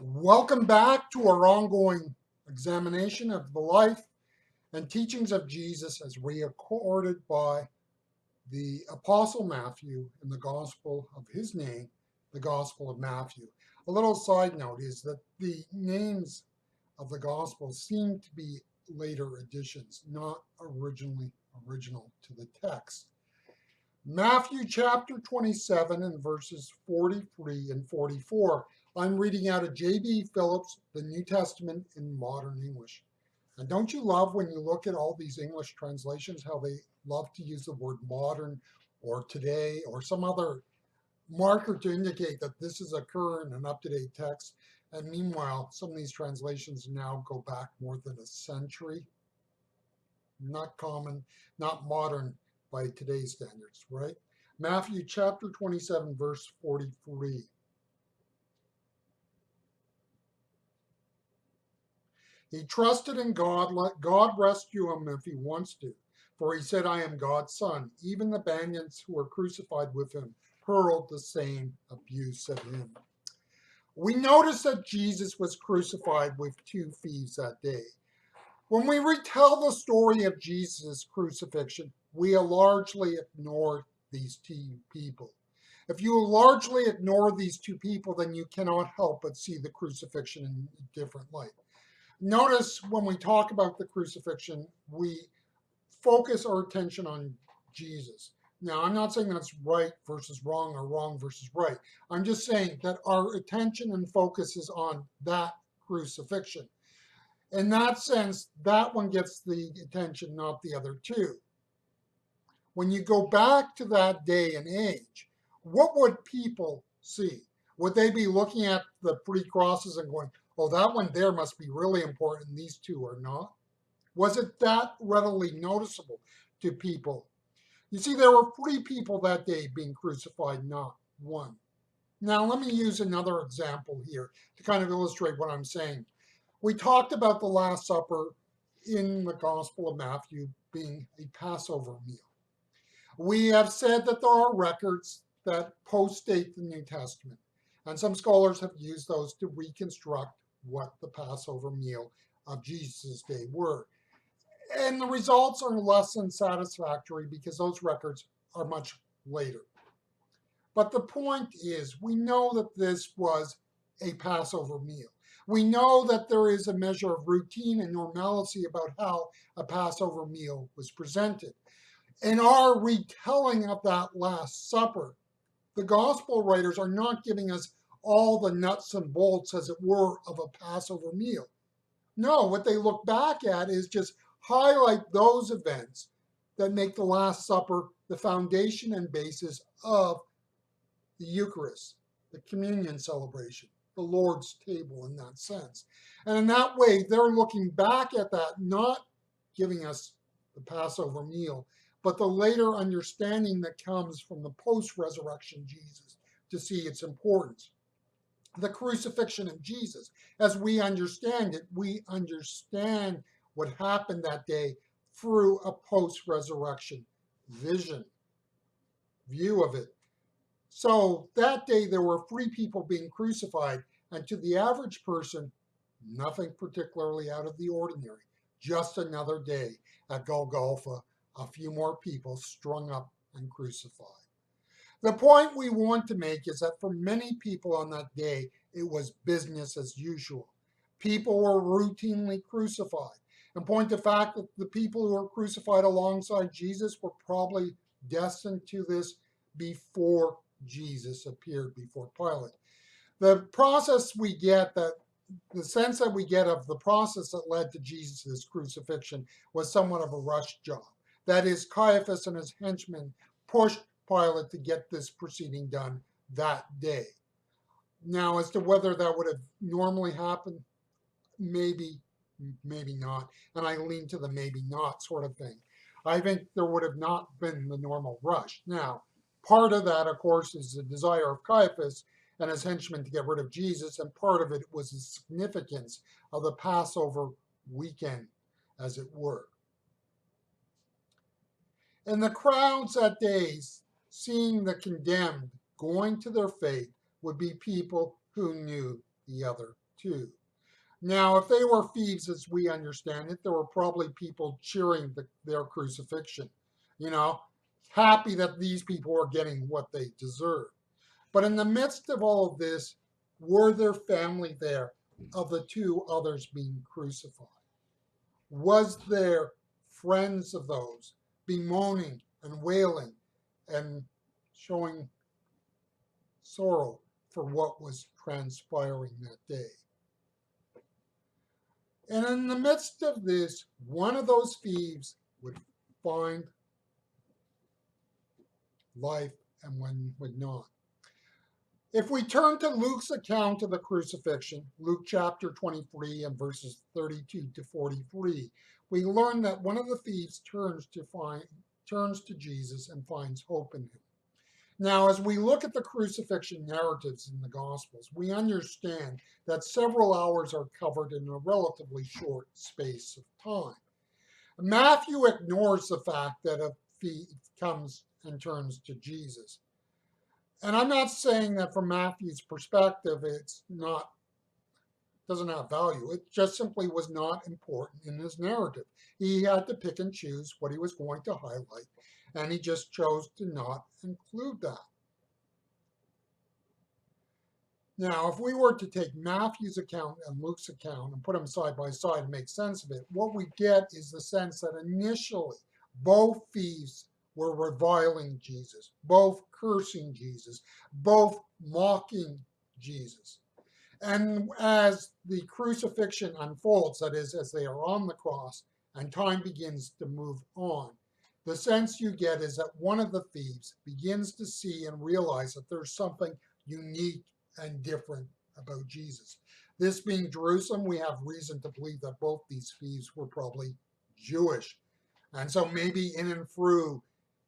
Welcome back to our ongoing examination of the life and teachings of Jesus as recorded by the Apostle Matthew in the Gospel of his name, the Gospel of Matthew. A little side note is that the names of the Gospels seem to be later additions, not original to the text. Matthew chapter 27 and verses 43 and 44. I'm reading out of J.B. Phillips, the New Testament in modern English. And don't you love when you look at all these English translations, how they love to use the word modern or today or some other marker to indicate that this is a current and up-to-date text. And meanwhile, some of these translations now go back more than a century. Not common, not modern by today's standards, right? Matthew chapter 27, verse 43. He trusted in God, let God rescue him if he wants to. For he said, I am God's son. Even the bandits who were crucified with him hurled the same abuse at him. We notice that Jesus was crucified with two thieves that day. When we retell the story of Jesus' crucifixion, we largely ignore these two people. If you largely ignore these two people, then you cannot help but see the crucifixion in a different light. Notice when we talk about the crucifixion, we focus our attention on Jesus. Now, I'm not saying that's right versus wrong or wrong versus right. I'm just saying that our attention and focus is on that crucifixion. In that sense, that one gets the attention, not the other two. When you go back to that day and age, what would people see? Would they be looking at the pre-crosses and going, oh, that one there must be really important, and these two are not? Was it that readily noticeable to people? You see, there were 3 people that day being crucified, not one. Now, let me use another example here to kind of illustrate what I'm saying. We talked about the Last Supper in the Gospel of Matthew being a Passover meal. We have said that there are records that post-date the New Testament, and some scholars have used those to reconstruct what the Passover meal of Jesus' day were. And the results are less than satisfactory because those records are much later. But the point is, we know that this was a Passover meal. We know that there is a measure of routine and normalcy about how a Passover meal was presented. In our retelling of that Last Supper, the gospel writers are not giving us all the nuts and bolts, as it were, of a Passover meal. No, what they look back at is just highlight those events that make the Last Supper the foundation and basis of the Eucharist, the communion celebration, the Lord's table in that sense. And in that way, they're looking back at that, not giving us the Passover meal, but the later understanding that comes from the post-resurrection Jesus to see its importance. The crucifixion of Jesus, as we understand it, we understand what happened that day through a post-resurrection view of it. So that day there were 3 people being crucified, and to the average person, nothing particularly out of the ordinary. Just another day at Golgotha, a few more people strung up and crucified. The point we want to make is that for many people on that day, it was business as usual. People were routinely crucified. And point the fact that the people who were crucified alongside Jesus were probably destined to this before Jesus appeared before Pilate. The process we get that the sense that we get of the process that led to Jesus' crucifixion was somewhat of a rush job. That is, Caiaphas and his henchmen pushed Pilate to get this proceeding done that day. Now, as to whether that would have normally happened, maybe, maybe not. And I lean to the maybe not sort of thing. I think there would have not been the normal rush. Now, part of that, of course, is the desire of Caiaphas and his henchmen to get rid of Jesus, and part of it was the significance of the Passover weekend, as it were. And the crowds that day, seeing the condemned going to their fate, would be people who knew the other too. Now, if they were thieves, as we understand it, there were probably people cheering their crucifixion, you know, happy that these people were getting what they deserved. But in the midst of all of this, were there family there of the two others being crucified? Was there friends of those bemoaning and wailing and showing sorrow for what was transpiring that day? And in the midst of this, one of those thieves would find life and one would not. If we turn to Luke's account of the crucifixion, Luke chapter 23 and verses 32 to 43, we learn that one of the thieves turns to Jesus and finds hope in him. Now, as we look at the crucifixion narratives in the Gospels, we understand that several hours are covered in a relatively short space of time. Matthew ignores the fact that a thief comes and turns to Jesus. And I'm not saying that from Matthew's perspective, it's not doesn't have value. It just simply was not important in his narrative. He had to pick and choose what he was going to highlight, and he just chose to not include that. Now, if we were to take Matthew's account and Luke's account and put them side by side and make sense of it, what we get is the sense that initially both thieves were reviling Jesus, both cursing Jesus, both mocking Jesus. And as the crucifixion unfolds, that is, as they are on the cross and time begins to move on, the sense you get is that one of the thieves begins to see and realize that there's something unique and different about Jesus. This being Jerusalem, we have reason to believe that both these thieves were probably Jewish. And so maybe in and through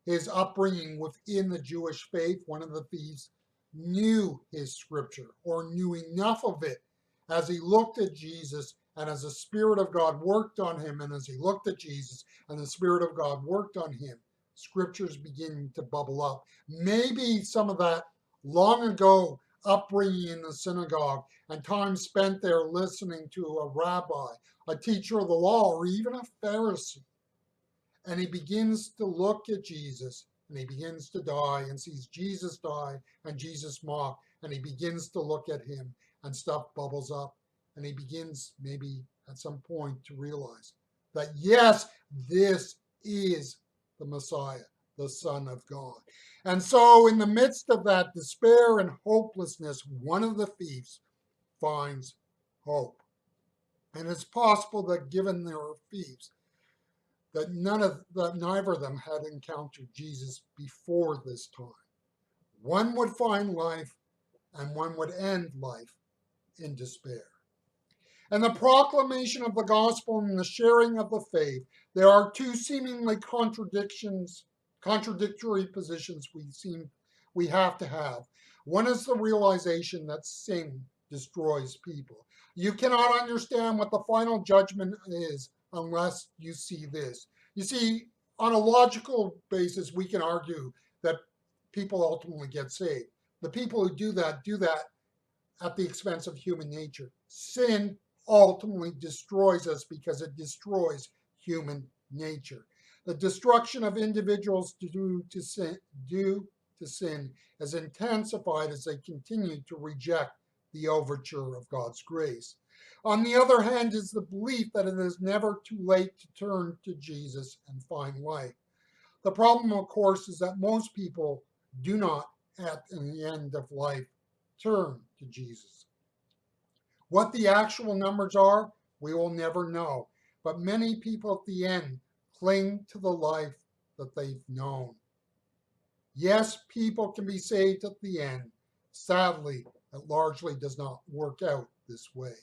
his upbringing within the Jewish faith, one of the thieves knew his scripture or knew enough of it as he looked at Jesus and as the Spirit of God worked on him, and as he looked at Jesus and the Spirit of God worked on him, scriptures begin to bubble up. Maybe some of that long ago upbringing in the synagogue and time spent there listening to a rabbi, a teacher of the law, or even a Pharisee. And he begins to look at Jesus and he begins to die and sees Jesus die and Jesus mock, and he begins to look at him and stuff bubbles up, and he begins maybe at some point to realize that yes, this is the Messiah, the Son of God. And so in the midst of that despair and hopelessness, one of the thieves finds hope. And it's possible that given there are thieves, that neither of them had encountered Jesus before this time. One would find life and one would end life in despair. And the proclamation of the gospel and the sharing of the faith, there are two seemingly contradictory positions we have to have. One is the realization that sin destroys people. You cannot understand what the final judgment is unless you see this. You see, on a logical basis, we can argue that people ultimately get saved. The people who do that at the expense of human nature. Sin ultimately destroys us because it destroys human nature. The destruction of individuals due to sin is intensified as they continue to reject the overture of God's grace. On the other hand is the belief that it is never too late to turn to Jesus and find life. The problem, of course, is that most people do not, at the end of life, turn to Jesus. What the actual numbers are, we will never know. But many people at the end cling to the life that they've known. Yes, people can be saved at the end. Sadly, it largely does not work out this way.